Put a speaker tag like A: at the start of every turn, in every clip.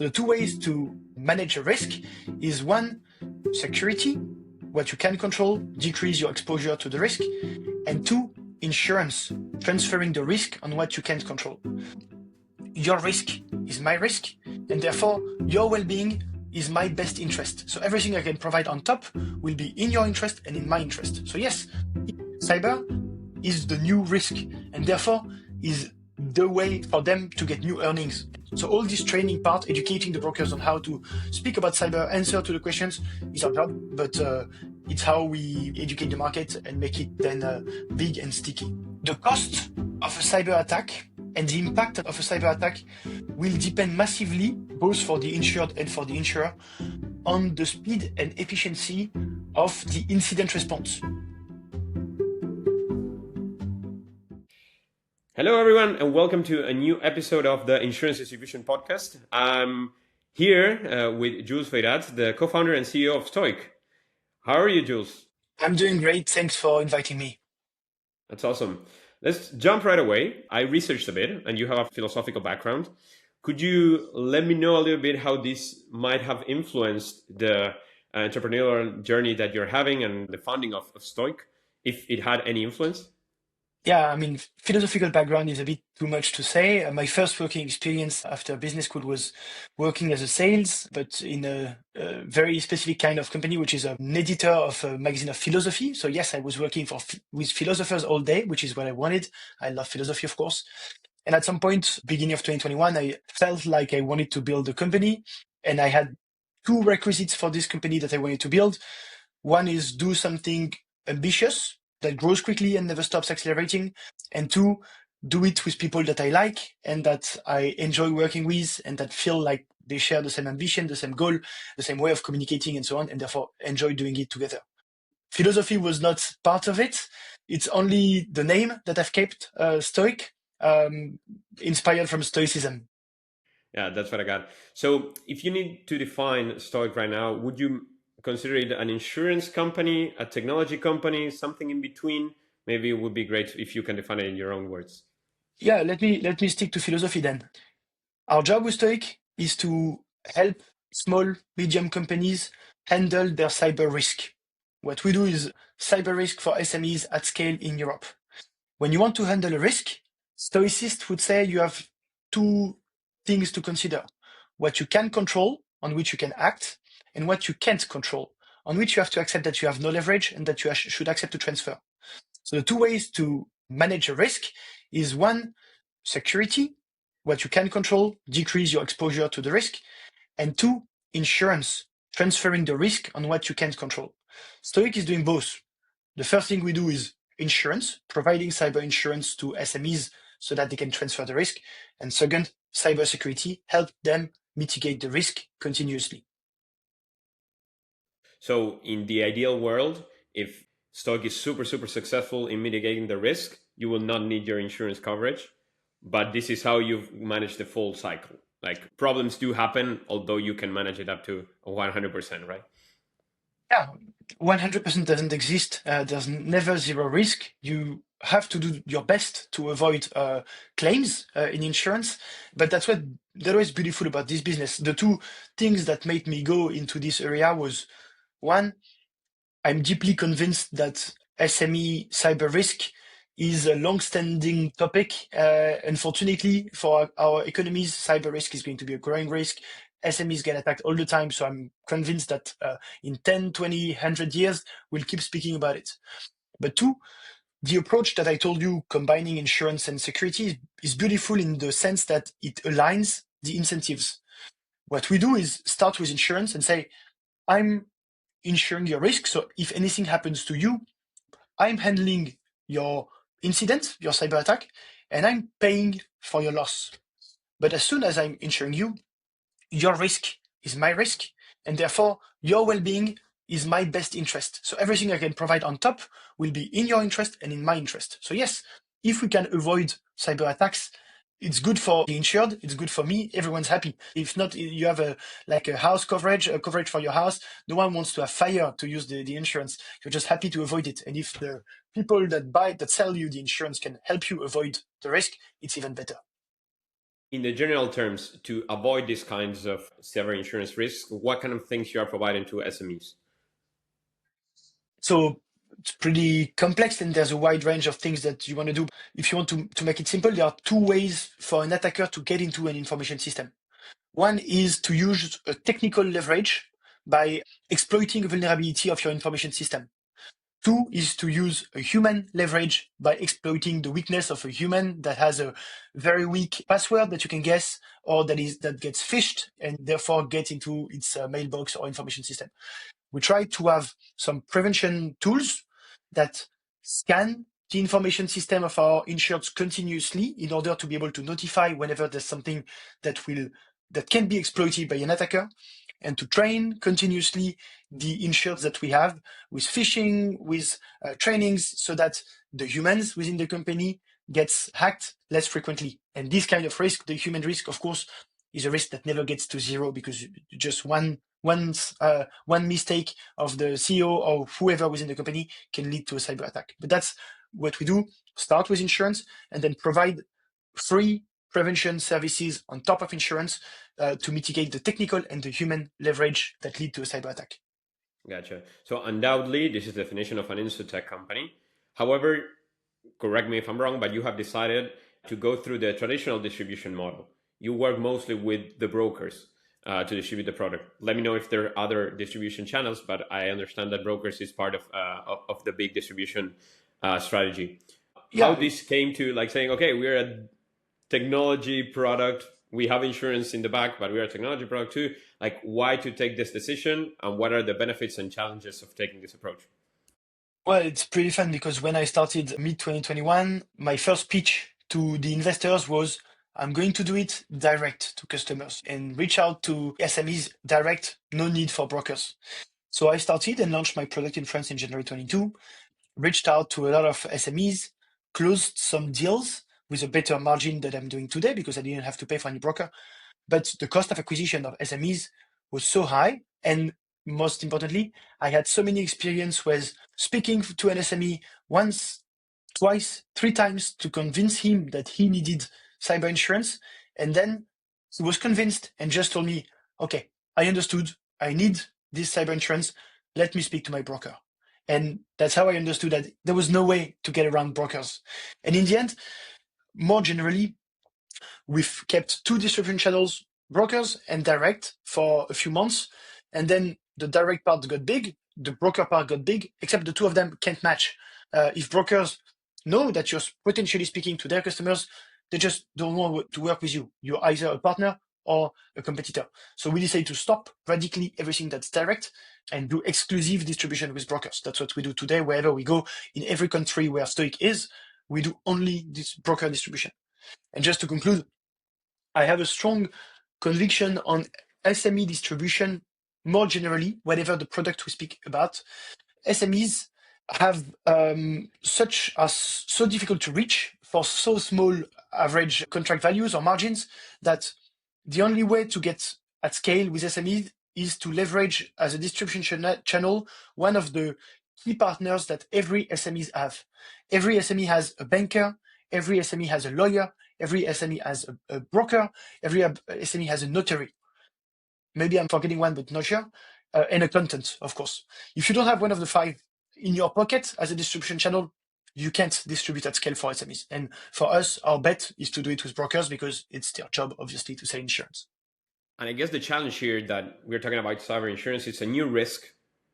A: So the two ways to manage a risk is one, security, what you can control, decrease your exposure to the risk, and two, insurance, transferring the risk on what you can't control. Your risk is my risk, and therefore your well-being is my best interest. So everything I can provide on top will be in your interest and in my interest. So yes, cyber is the new risk, and therefore is the way for them to get new earnings. So all this training part, educating the brokers on how to speak about cyber, answer to the questions, is our job, but it's how we educate the market and make it then big and sticky. The cost of a cyber attack and the impact of a cyber attack will depend massively, both for the insured and for the insurer, on the speed and efficiency of the incident response.
B: Hello, everyone, and welcome to a new episode of the Insurance Distribution Podcast. I'm here with Jules Veyrat, the co-founder and CEO of Stoïk. How are you, Jules?
A: I'm doing great. Thanks for inviting me.
B: That's awesome. Let's jump right away. I researched a bit, and you have a philosophical background. Could you let me know a little bit how this might have influenced the entrepreneurial journey that you're having and the founding of Stoïk, if it had any influence?
A: Yeah, I mean, philosophical background is a bit too much to say. My first working experience after business school was working as a sales, but in a very specific kind of company, which is an editor of a magazine of philosophy. So yes, I was working with philosophers all day, which is what I wanted. I love philosophy, of course. And at some point, beginning of 2021, I felt like I wanted to build a company, and I had two requisites for this company that I wanted to build. One is do something ambitious that grows quickly and never stops accelerating. And two, do it with people that I like and that I enjoy working with and that feel like they share the same ambition, the same goal, the same way of communicating and so on, and therefore enjoy doing it together. Philosophy was not part of it. It's only the name that I've kept, Stoic, inspired from Stoicism.
B: Yeah, that's what I got. So if you need to define Stoïk right now, would you consider it an insurance company, a technology company, something in between? Maybe it would be great if you can define it in your own words.
A: Yeah, let me stick to philosophy then. Our job with Stoic is to help small, medium companies handle their cyber risk. What we do is cyber risk for SMEs at scale in Europe. When you want to handle a risk, Stoicists would say you have two things to consider: what you can control, on which you can act, and what you can't control, on which you have to accept that you have no leverage and that you should accept to transfer. So the two ways to manage a risk is one, security, what you can control, decrease your exposure to the risk, and two, insurance, transferring the risk on what you can't control. Stoic is doing both. The first thing we do is insurance, providing cyber insurance to SMEs so that they can transfer the risk. And second, cybersecurity, help them mitigate the risk continuously.
B: So in the ideal world, if Stoïk is super successful in mitigating the risk, you will not need your insurance coverage. But this is how you've managed the full cycle. Like, problems do happen, although you can manage it up to 100%, right?
A: Yeah, 100% doesn't exist. There's never zero risk. You have to do your best to avoid claims in insurance. But that's what is beautiful about this business. The two things that made me go into this area was, one, I'm deeply convinced that SME cyber risk is a long-standing topic. Unfortunately, for our economies, cyber risk is going to be a growing risk. SMEs get attacked all the time, so I'm convinced that in 10, 20, 100 years, we'll keep speaking about it. But two, the approach that I told you, combining insurance and security, is beautiful in the sense that it aligns the incentives. What we do is start with insurance and say, I'm insuring your risk, so if anything happens to you, I'm handling your incident, your cyber attack, and I'm paying for your loss. But as soon as I'm insuring you, your risk is my risk, and therefore your well-being is my best interest. So everything I can provide on top will be in your interest and in my interest. So yes, if we can avoid cyber attacks, it's good for the insured, it's good for me, everyone's happy. If not, you have a house coverage, a coverage for your house. No one wants to have fire to use the insurance. You're just happy to avoid it. And if the people that sell you the insurance can help you avoid the risk, it's even better.
B: In the general terms, to avoid these kinds of cyber insurance risks, what kind of things you are providing to SMEs?
A: So it's pretty complex, and there's a wide range of things that you want to do. If you want to make it simple, there are two ways for an attacker to get into an information system. One is to use a technical leverage by exploiting a vulnerability of your information system. Two is to use a human leverage by exploiting the weakness of a human that has a very weak password that you can guess, or that gets phished and therefore get into its mailbox or information system. We try to have some prevention tools that scan the information system of our insureds continuously in order to be able to notify whenever there's something that can be exploited by an attacker, and to train continuously the insureds that we have with phishing, with trainings, so that the humans within the company gets hacked less frequently. And this kind of risk, the human risk, of course, is a risk that never gets to zero, because just one mistake of the CEO or whoever within the company can lead to a cyber attack. But that's what we do. Start with insurance and then provide free prevention services on top of insurance to mitigate the technical and the human leverage that lead to a cyber attack.
B: Gotcha. So undoubtedly, this is the definition of an Insurtech company. However, correct me if I'm wrong, but you have decided to go through the traditional distribution model. You work mostly with the brokers to distribute the product. Let me know if there are other distribution channels, but I understand that brokers is part of the big distribution strategy. How this came to like saying, okay, we're a technology product, we have insurance in the back, but we're a technology product too. Like, why to take this decision, and what are the benefits and challenges of taking this approach?
A: Well, it's pretty fun because when I started mid 2021, my first pitch to the investors was, I'm going to do it direct to customers and reach out to SMEs direct, no need for brokers. So I started and launched my product in France in January 22, reached out to a lot of SMEs, closed some deals with a better margin that I'm doing today because I didn't have to pay for any broker. But the cost of acquisition of SMEs was so high. And most importantly, I had so many experience with speaking to an SME once, twice, three times to convince him that he needed cyber insurance. And then he was convinced and just told me, okay, I understood. I need this cyber insurance. Let me speak to my broker. And that's how I understood that there was no way to get around brokers. And in the end, more generally, we've kept two distribution channels, brokers and direct, for a few months. And then the direct part got big, the broker part got big, except the two of them can't match. If brokers know that you're potentially speaking to their customers, they just don't want to work with you. You're either a partner or a competitor. So we decided to stop radically everything that's direct and do exclusive distribution with brokers. That's what we do today. Wherever we go, in every country where Stoïk is, we do only this broker distribution. And just to conclude, I have a strong conviction on SME distribution more generally, whatever the product we speak about. SMEs have are so difficult to reach for so small average contract values or margins that the only way to get at scale with SMEs is to leverage as a distribution channel one of the key partners that every SMEs have. Every SME has a banker, every SME has a lawyer, every SME has a broker, every SME has a notary. Maybe I'm forgetting one, but not sure. And accountant, of course. If you don't have one of the five in your pocket as a distribution channel, you can't distribute at scale for SMEs. And for us, our bet is to do it with brokers because it's their job, obviously, to sell insurance.
B: And I guess the challenge here that we're talking about cyber insurance, it's a new risk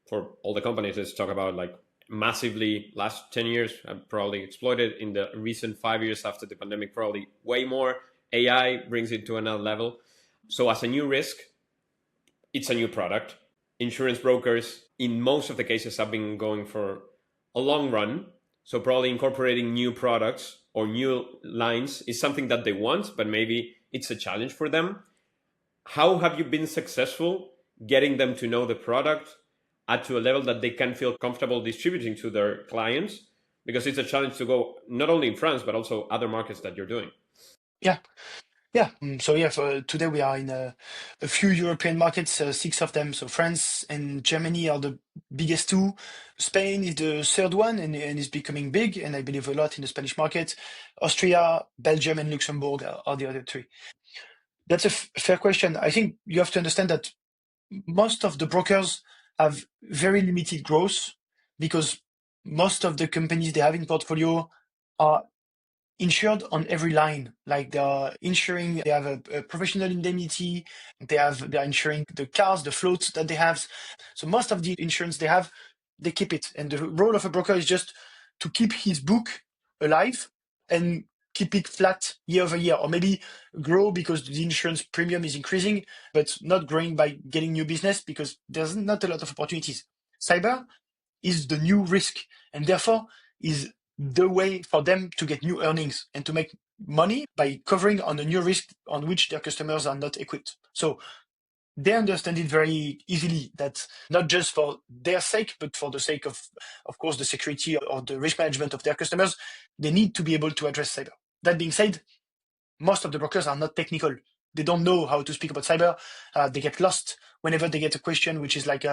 B: for all the companies. Let's talk about like massively last 10 years, probably exploited in the recent 5 years after the pandemic, probably way more. AI brings it to another level. So as a new risk, it's a new product. Insurance brokers, in most of the cases, have been going for a long run. So probably incorporating new products or new lines is something that they want, but maybe it's a challenge for them. How have you been successful getting them to know the product at to a level that they can feel comfortable distributing to their clients? Because it's a challenge to go not only in France, but also other markets that you're doing.
A: Yeah. Yeah. For today we are in a few European markets, 6 of them. So France and Germany are the biggest two. Spain is the third one and is becoming big, and I believe a lot in the Spanish market. Austria, Belgium, and Luxembourg are the other three. That's a fair question. I think you have to understand that most of the brokers have very limited growth because most of the companies they have in portfolio are insured on every line. Like they are insuring, they have a professional indemnity, they are insuring the cars, the floats that they have. So most of the insurance they have, they keep it. And the role of a broker is just to keep his book alive and keep it flat year over year, or maybe grow because the insurance premium is increasing, but not growing by getting new business because there's not a lot of opportunities. Cyber is the new risk, and therefore is the way for them to get new earnings and to make money by covering on a new risk on which their customers are not equipped. So they understand it very easily that not just for their sake, but for the sake of course, the security or the risk management of their customers, they need to be able to address cyber. That being said, most of the brokers are not technical. They don't know how to speak about cyber. They get lost whenever they get a question, which is like,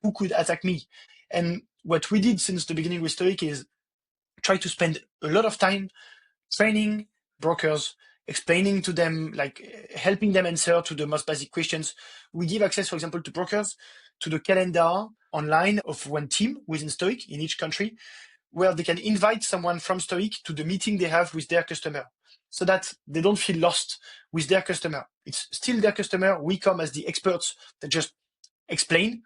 A: who could attack me? And what we did since the beginning with Stoïk is try to spend a lot of time training brokers, explaining to them, like helping them answer to the most basic questions. We give access, for example, to brokers to the calendar online of one team within Stoïk in each country, where they can invite someone from Stoïk to the meeting they have with their customer so that they don't feel lost with their customer. It's still their customer. We come as the experts that just explain.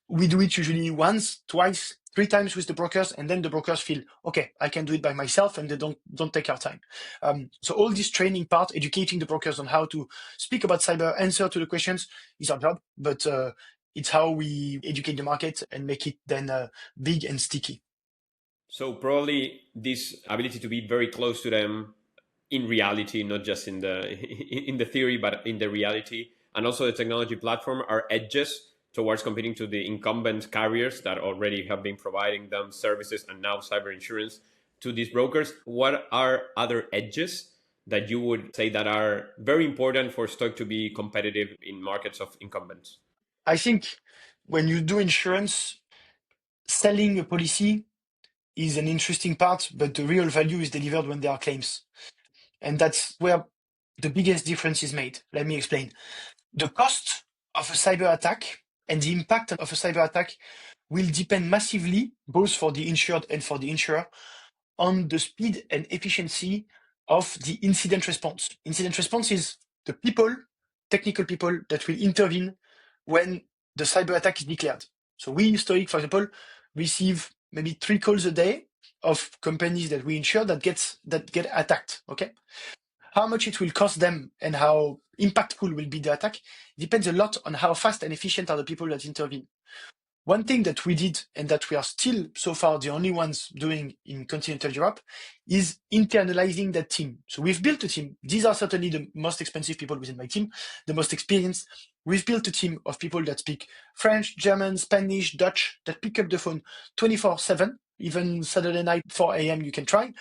A: We do it usually once, twice, three times with the brokers, and then the brokers feel, okay, I can do it by myself, and they don't take our time. So all this training part, educating the brokers on how to speak about cyber, answer to the questions, is our job, but it's how we educate the market and make it then big and sticky.
B: So probably this ability to be very close to them in reality, not just in the in the theory, but in the reality, and also the technology platform are edges towards competing to the incumbent carriers that already have been providing them services and now cyber insurance to these brokers. What are other edges that you would say that are very important for Stock to be competitive in markets of incumbents?
A: I think when you do insurance, selling a policy is an interesting part, but the real value is delivered when there are claims. And that's where the biggest difference is made. Let me explain. The cost of a cyber attack and the impact of a cyber attack will depend massively, both for the insured and for the insurer, on the speed and efficiency of the incident response. Incident response is the people, technical people, that will intervene when the cyber attack is declared. So we, Stoic, for example, receive maybe 3 calls a day of companies that we insure that get attacked. Okay, how much it will cost them and how impactful will be the attack depends a lot on how fast and efficient are the people that intervene. One thing that we did, and that we are still so far the only ones doing in continental Europe, is internalizing that team. So we've built a team. These are certainly the most expensive people within my team, the most experienced. We've built a team of people that speak French, German, Spanish, Dutch, that pick up the phone 24/7, even Saturday night, 4 a.m. you can try.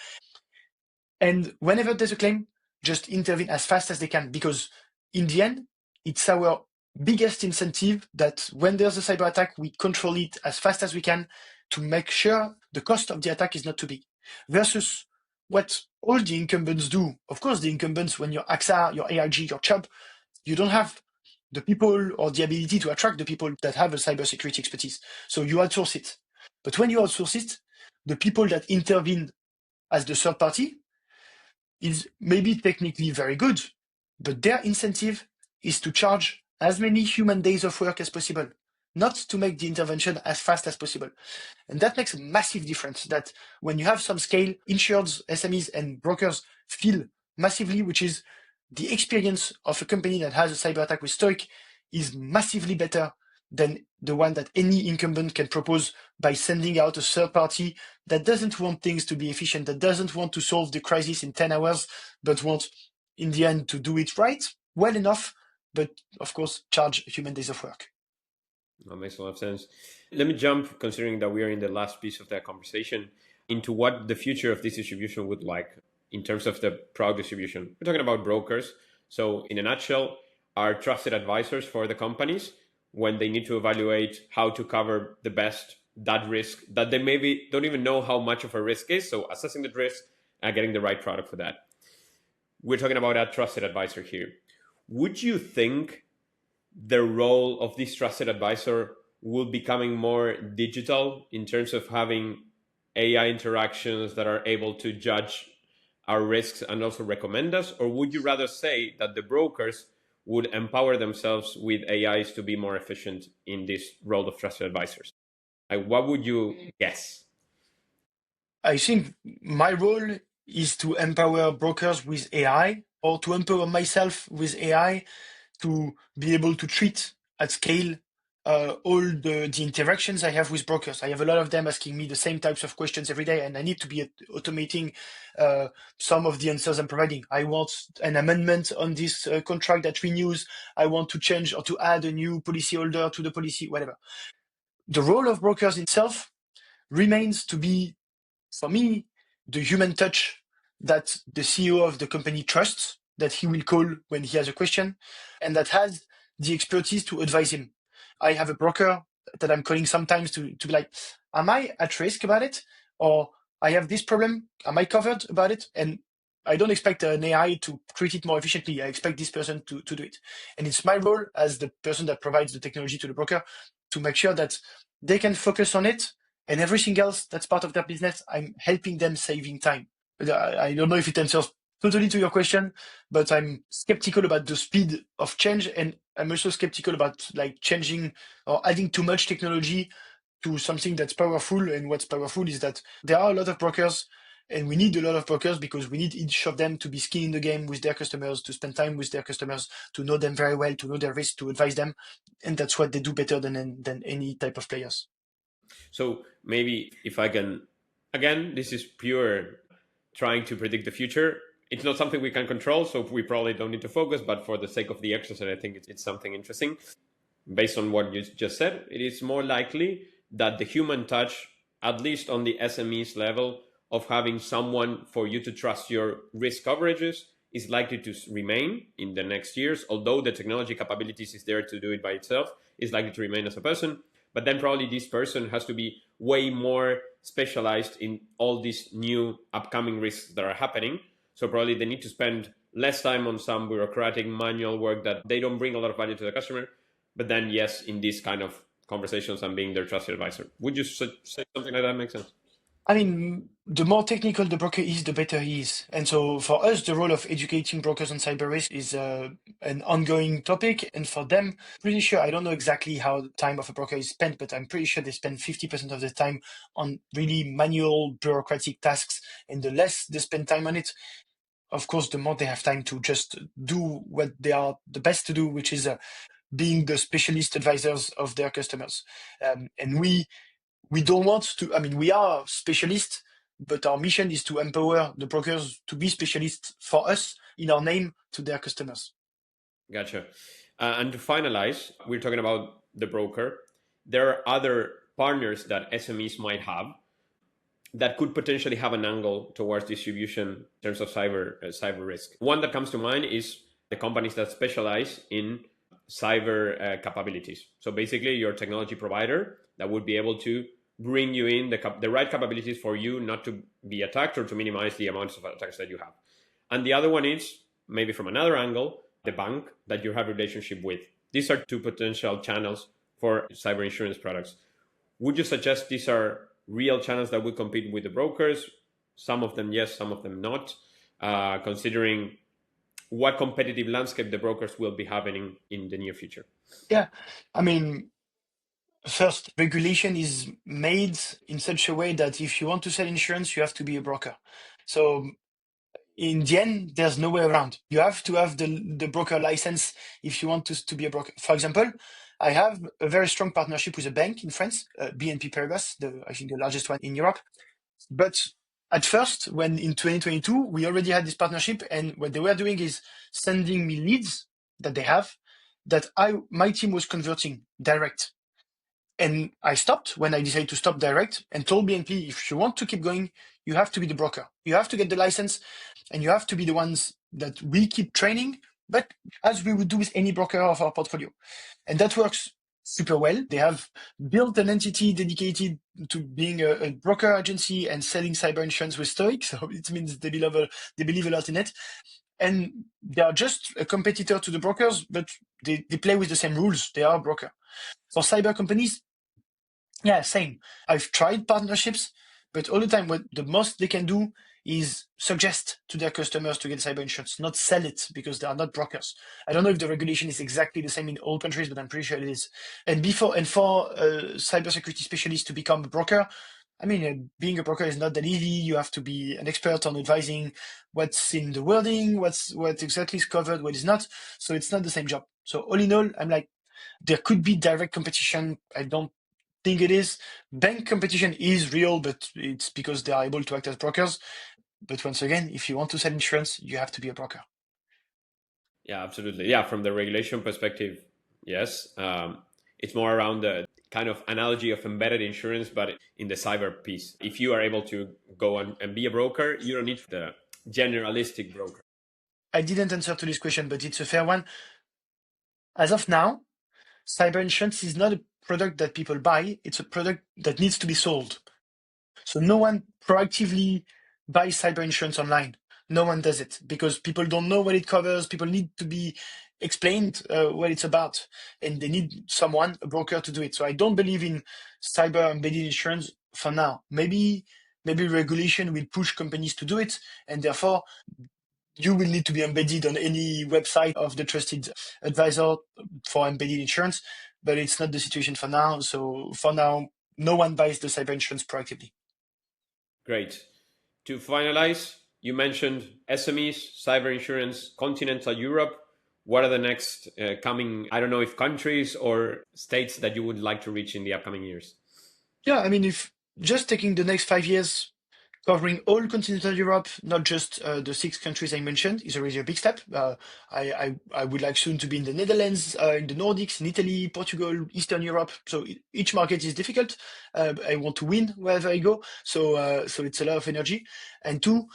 A: And whenever there's a claim, just intervene as fast as they can, because in the end, it's our biggest incentive that when there's a cyber attack, we control it as fast as we can to make sure the cost of the attack is not too big. Versus what all the incumbents do. Of course, the incumbents, when you're AXA, your AIG, your Chubb, you don't have the people or the ability to attract the people that have a cybersecurity expertise. So you outsource it. But when you outsource it, the people that intervene as the third party is maybe technically very good, but their incentive is to charge as many human days of work as possible, not to make the intervention as fast as possible. And that makes a massive difference, that when you have some scale, insureds, SMEs, and brokers feel massively, which is the experience of a company that has a cyber attack with Stoic is massively better than the one that any incumbent can propose by sending out a third party that doesn't want things to be efficient, that doesn't want to solve the crisis in 10 hours, but wants in the end to do it right, well enough, but of course, charge human days of work.
B: That makes a lot of sense. Let me jump, considering that we are in the last piece of that conversation, into what the future of this distribution would like in terms of the product distribution. We're talking about brokers. So in a nutshell, are trusted advisors for the companies when they need to evaluate how to cover the best that risk that they maybe don't even know how much of a risk is. So assessing the risk and getting the right product for that. We're talking about a trusted advisor here. would you think the role of this trusted advisor will becoming more digital in terms of having AI interactions that are able to judge our risks and also recommend us? Or would you rather say that the brokers would empower themselves with AIs to be more efficient in this role of trusted advisors? Like, what would you guess?
A: I think my role is to empower brokers with AI, or to empower myself with AI to be able to treat at scale all the interactions I have with brokers. I have a lot of them asking me the same types of questions every day, and I need to be automating some of the answers I'm providing. I want an amendment on this contract that renews. I want to change or to add a new policyholder to the policy, whatever. The role of brokers itself remains to be, for me, the human touch that the CEO of the company trusts, that he will call when he has a question, and that has the expertise to advise him. I have a broker that I'm calling sometimes to be like, am I at risk about it? Or I have this problem, am I covered about it? And I don't expect an AI to treat it more efficiently. I expect this person to do it. And it's my role as the person that provides the technology to the broker to make sure that they can focus on it, and everything else that's part of their business, I'm helping them saving time. I don't know if it answers totally to your question, but I'm skeptical about the speed of change, and I'm also skeptical about like changing or adding too much technology to something that's powerful. And what's powerful is that there are a lot of brokers, and we need a lot of brokers because we need each of them to be skin in the game with their customers, to spend time with their customers, to know them very well, to know their risk, to advise them. And that's what they do better than any type of players.
B: So maybe if I can, again, this is pure trying to predict the future. It's not something we can control, so we probably don't need to focus, but for the sake of the exercise, I think it's something interesting. Based on what you just said, it is more likely that the human touch, at least on the SMEs level, of having someone for you to trust your risk coverages is likely to remain in the next years, although the technology capabilities is there to do it by itself, is likely to remain as a person. But then probably this person has to be way more specialized in all these new upcoming risks that are happening. So probably they need to spend less time on some bureaucratic manual work that they don't bring a lot of value to the customer. But then, yes, in these kind of conversations, I'm being their trusted advisor. Would you say something like that makes sense?
A: I mean, the more technical the broker is, the better he is. And so for us, the role of educating brokers on cyber risk is an ongoing topic. And for them, pretty sure, I don't know exactly how the time of a broker is spent, but I'm pretty sure they spend 50% of the time on really manual bureaucratic tasks. And the less they spend time on it, of course, the more they have time to just do what they are the best to do, which is being the specialist advisors of their customers. And we don't want to, I mean, we are specialists, but our mission is to empower the brokers to be specialists for us in our name to their customers.
B: Gotcha. And to finalize, we're talking about the broker. There are other partners that SMEs might have that could potentially have an angle towards distribution in terms of cyber risk. One that comes to mind is the companies that specialize in cyber capabilities. So basically, your technology provider that would be able to bring you in the right capabilities for you not to be attacked or to minimize the amounts of attacks that you have. And the other one is, maybe from another angle, the bank that you have a relationship with. These are two potential channels for cyber insurance products. Would you suggest these are real channels that would compete with the brokers? Some of them yes, some of them not, considering what competitive landscape the brokers will be having in the near future.
A: Yeah, I mean, first, regulation is made in such a way that if you want to sell insurance, you have to be a broker. So in the end, there's no way around. You have to have the broker license if you want to be a broker. For example, I have a very strong partnership with a bank in France, BNP Paribas, I think the largest one in Europe. But at first, when in 2022, we already had this partnership, and what they were doing is sending me leads that they have that my team was converting direct. And I stopped when I decided to stop direct and told BNP, if you want to keep going, you have to be the broker. You have to get the license, and you have to be the ones that we keep training, but as we would do with any broker of our portfolio. And that works super well. They have built an entity dedicated to being a broker agency and selling cyber insurance with Stoïk. So it means they believe a lot in it. and they are just a competitor to the brokers, but they play with the same rules. They are a broker. For cyber companies, yeah, same. I've tried partnerships, but all the time, what the most they can do is suggest to their customers to get cyber insurance, not sell it because they are not brokers. I don't know if the regulation is exactly the same in all countries, but I'm pretty sure it is. And for cybersecurity specialists to become a broker, I mean, being a broker is not that easy. You have to be an expert on advising what's in the wording, what exactly is covered, what is not. So it's not the same job. So all in all, I'm like, there could be direct competition. I don't think it is. Bank competition is real, but it's because they are able to act as brokers. But once again, if you want to sell insurance, you have to be a broker.
B: Yeah, absolutely. Yeah, from the regulation perspective, yes. It's more around the kind of analogy of embedded insurance, but in the cyber piece. If you are able to go and be a broker, you don't need the generalistic broker.
A: I didn't answer to this question, but it's a fair one. As of now, cyber insurance is not a product that people buy, it's a product that needs to be sold. So no one proactively buys cyber insurance online. No one does it because people don't know what it covers. People need to be explained what it's about, and they need someone, a broker, to do it. So I don't believe in cyber embedded insurance for now. Maybe regulation will push companies to do it, and therefore you will need to be embedded on any website of the trusted advisor for embedded insurance. But it's not the situation for now. So for now, no one buys the cyber insurance proactively.
B: Great. To finalize, you mentioned SMEs, cyber insurance, continental Europe. What are the next coming, I don't know if countries or states that you would like to reach in the upcoming years?
A: Yeah, I mean, if just taking the next 5 years, covering all continental Europe, not just the 6 countries I mentioned, is already a big step. I would like soon to be in the Netherlands, in the Nordics, in Italy, Portugal, Eastern Europe. So each market is difficult. I want to win wherever I go. So it's a lot of energy. And two,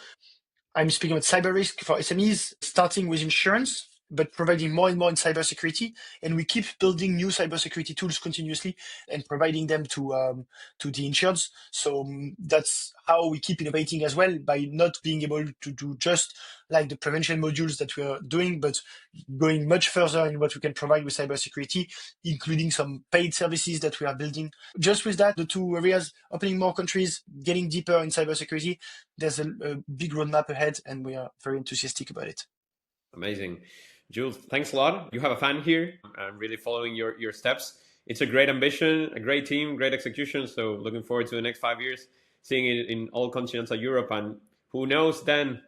A: I'm speaking about cyber risk for SMEs, starting with insurance, but providing more and more in cybersecurity. And we keep building new cybersecurity tools continuously and providing them to the insureds. So that's how we keep innovating as well, by not being able to do just like the prevention modules that we are doing, but going much further in what we can provide with cybersecurity, including some paid services that we are building. Just with that, the two areas, opening more countries, getting deeper in cybersecurity, there's a big roadmap ahead, and we are very enthusiastic about it.
B: Amazing. Jules, thanks a lot. You have a fan here. I'm really following your steps. It's a great ambition, a great team, great execution. So looking forward to the next 5 years, seeing it in all continental Europe. And who knows then,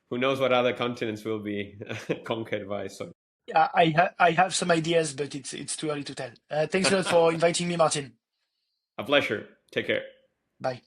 B: who knows what other continents will be conquered by. So
A: Yeah, I have some ideas, but it's too early to tell. Thanks a lot for inviting me, Martin.
B: a pleasure. Take care.
A: Bye.